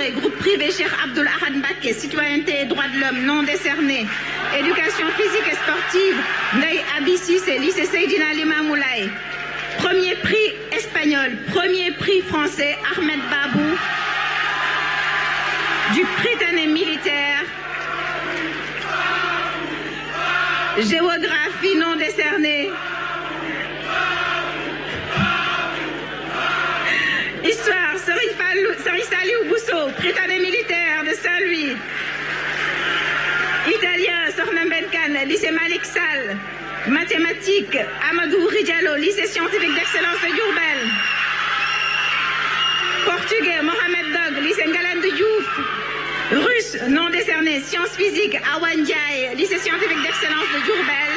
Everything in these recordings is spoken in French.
Doré, groupe privé Cheikh Abdoul Ahad Mbacké, citoyenneté et droits de l'homme non décerné. Éducation physique et sportive, Ndeye Abi Cissé, lycée Seydina Limamou Laye. Premier prix espagnol, premier prix français, Ahmed Babou, du Prytanée militaire. Géographie non décernée. Histoire, Serigne Saliou Bousso, Prytanée militaire de Saint-Louis. Italien, Sokhna Mbène Kane, lycée Malick Sall. Mathématiques, Amadou Ridiallo, lycée scientifique d'excellence de Diourbel. Portugais, Mohamed Dog, lycée Ngalandou Diouf. Russe, non décerné, sciences physiques, Awa Ndiaye, lycée scientifique d'excellence de Diourbel.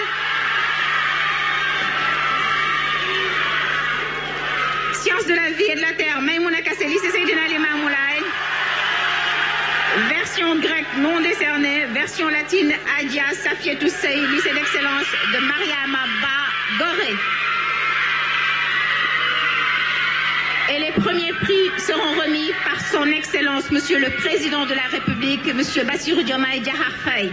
Sciences de la vie et de la terre, Maïmouna Kassé, lycée Seydina Limamou Laye. Version grecque non décernée, version latine, Adia Safietou Sey, lycée d'excellence de Mariama Ba Doré. Et les premiers prix seront remis par son Excellence, Monsieur le Président de la République, Monsieur Bassirou Diomaye Diakhar Faye.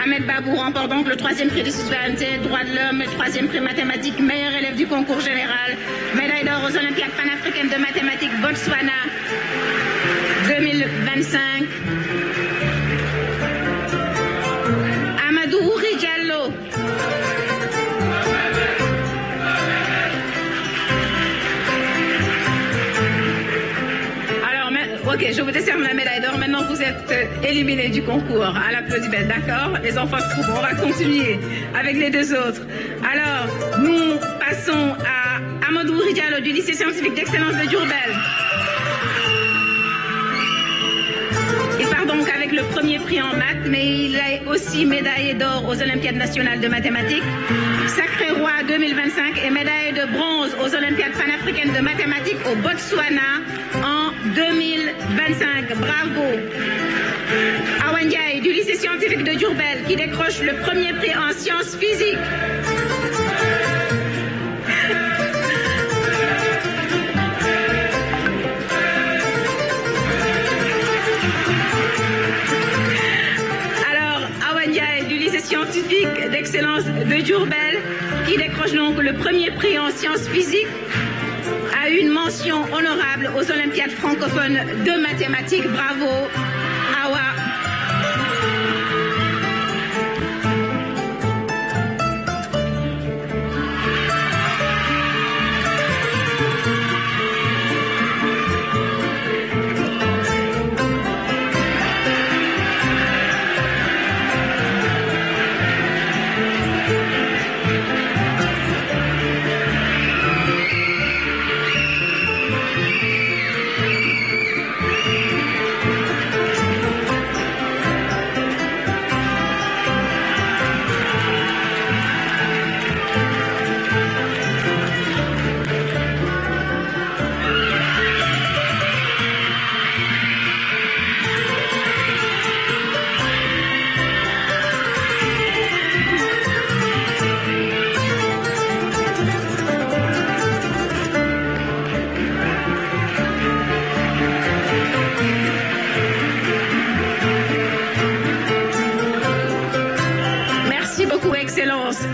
Ahmed Babou remporte donc le 3e prix de citoyenneté, droits de l'homme, le 3e prix mathématiques, meilleur élève du concours général, médaille d'or aux Olympiades panafricaines de mathématiques Botswana 2025. Amadou Ouri Diallo. Ok, je vous décerne la médaille d'or. Maintenant, vous êtes éliminés du concours. À l'applaudissement, d'accord? Les enfants, on va continuer avec les deux autres. Alors, nous passons à Amadou Ouri Diallo du lycée scientifique d'excellence de Diourbel. Il part donc avec le premier prix en maths, mais il est aussi médaillé d'or aux Olympiades nationales de mathématiques, Sacré Roi 2025 et médaille de bronze aux Olympiades panafricaines de mathématiques au Botswana en 2025. Bravo. Awa Ndiaye du lycée scientifique de Diourbel qui décroche le premier prix en sciences physiques. Scientifique d'excellence de Diourbel qui décroche donc le premier prix en sciences physiques, a eu une mention honorable aux Olympiades francophones de mathématiques. Bravo, Awa.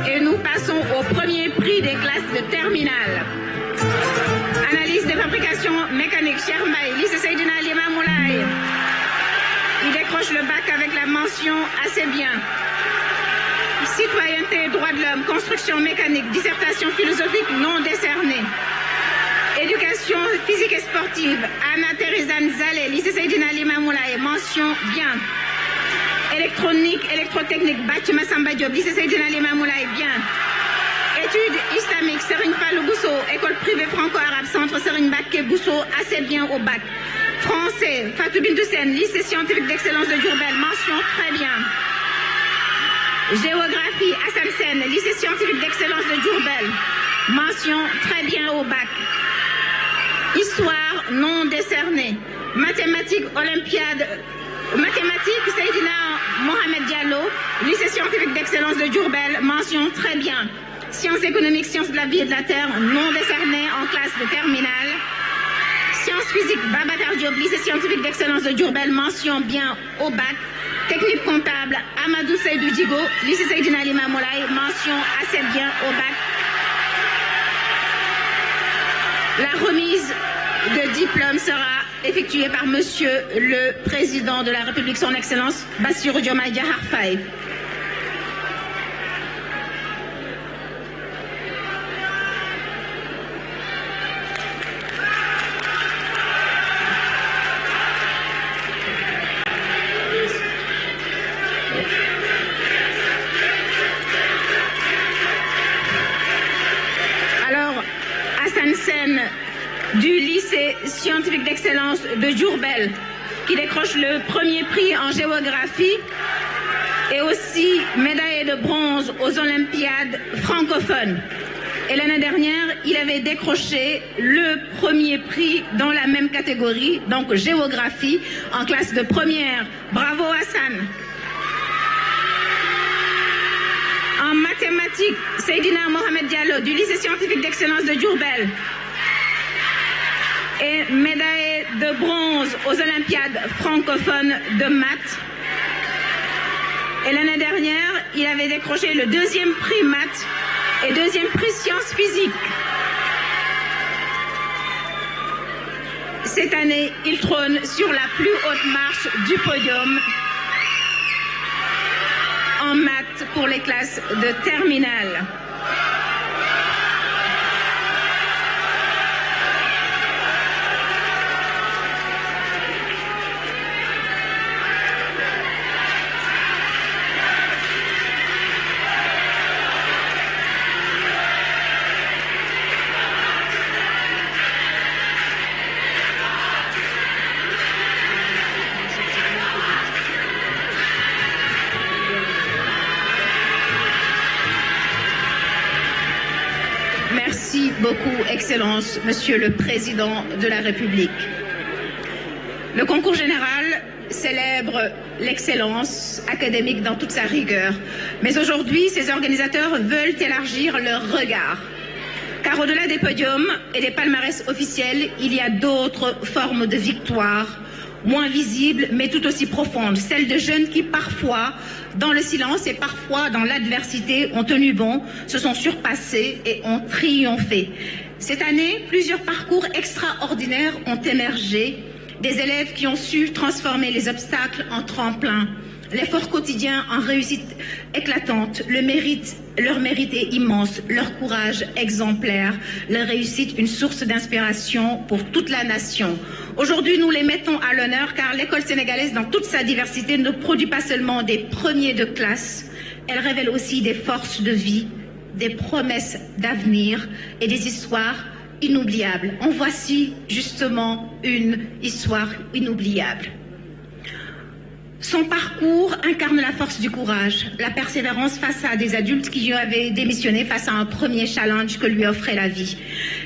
Et nous passons au premier prix des classes de terminale. Analyse des fabrications mécaniques, Chermaï, lycée Seydina Limamou Laye. Il décroche le bac avec la mention assez bien. Citoyenneté, droits de l'homme, construction mécanique, dissertation philosophique non décernée. Éducation physique et sportive, Anna Thérézane Zalé, lycée Seydina Limamou Laye, mention bien. Électronique, électrotechnique, Bathie Massamba Diop, lycée Seydina Limamou Laye, bien. Études islamiques, Serigne Fallou Bousso, école privée franco-arabe, centre Serigne Mbacké Bousso, assez bien au bac. Français, Fatou Bintou Sène, lycée scientifique d'excellence de Diourbel, mention très bien. Géographie, Hassan Sène, lycée scientifique d'excellence de Diourbel, mention très bien au bac. Histoire non décernée. Mathématiques, Olympiade. Mathématiques, Seydina Mohamed Diallo, lycée scientifique d'excellence de Diourbel, mention très bien. Sciences économiques, sciences de la vie et de la terre, non décernée en classe de terminale. Sciences physiques, Babacar Diop, lycée scientifique d'excellence de Diourbel, mention bien au bac. Technique comptable, Amadou Seydou Digo, lycée Seydina Lima Moulay, mention assez bien au bac. La remise de diplôme sera effectuée par Monsieur le Président de la République, son Excellence Bassirou Diomaye Diakhar Faye. Alors, Hassan Sène du lycée scientifique d'excellence de Diourbel, qui décroche le premier prix en géographie et aussi médaillé de bronze aux Olympiades francophones. Et l'année dernière, il avait décroché le premier prix dans la même catégorie, donc géographie, en classe de première. Bravo Hassan. En mathématiques, Seydina Mohamed Diallo du lycée scientifique d'excellence de Diourbel et médaillé de bronze aux Olympiades francophones de maths. Et l'année dernière, il avait décroché le deuxième prix maths et deuxième prix sciences physiques. Cette année, il trône sur la plus haute marche du podium en maths pour les classes de terminale. Merci beaucoup, Excellence, Monsieur le Président de la République. Le concours général célèbre l'excellence académique dans toute sa rigueur. Mais aujourd'hui, ses organisateurs veulent élargir leur regard. Car au-delà des podiums et des palmarès officiels, il y a d'autres formes de victoire, moins visibles, mais tout aussi profondes. Celles de jeunes qui, parfois, dans le silence et parfois dans l'adversité, ont tenu bon, se sont surpassés et ont triomphé. Cette année, plusieurs parcours extraordinaires ont émergé, des élèves qui ont su transformer les obstacles en tremplin, l'effort quotidien en réussite éclatante, leur mérite est immense, leur courage exemplaire, leur réussite une source d'inspiration pour toute la nation. Aujourd'hui, nous les mettons à l'honneur car l'école sénégalaise, dans toute sa diversité, ne produit pas seulement des premiers de classe, elle révèle aussi des forces de vie, des promesses d'avenir et des histoires inoubliables. En voici justement une histoire inoubliable. Son parcours incarne la force du courage, la persévérance face à des adultes qui avaient démissionné face à un premier challenge que lui offrait la vie.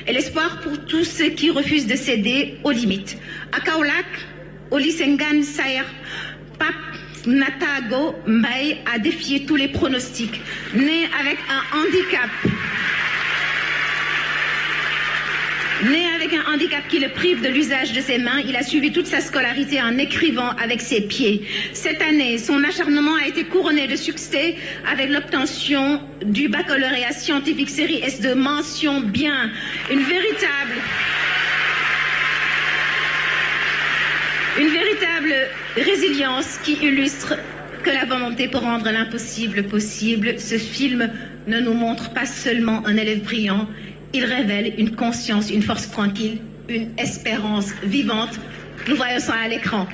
Et l'espoir pour tous ceux qui refusent de céder aux limites. À Kaolack, Olisengan Sayer, Pape Natago Mbaye a défié tous les pronostics. Né avec un handicap qui le prive de l'usage de ses mains, il a suivi toute sa scolarité en écrivant avec ses pieds. Cette année, son acharnement a été couronné de succès avec l'obtention du baccalauréat scientifique série S2, mention bien, une véritable résilience qui illustre que la volonté pour rendre l'impossible possible. Ce film ne nous montre pas seulement un élève brillant, il révèle une conscience, une force tranquille, une espérance vivante. Nous voyons ça à l'écran.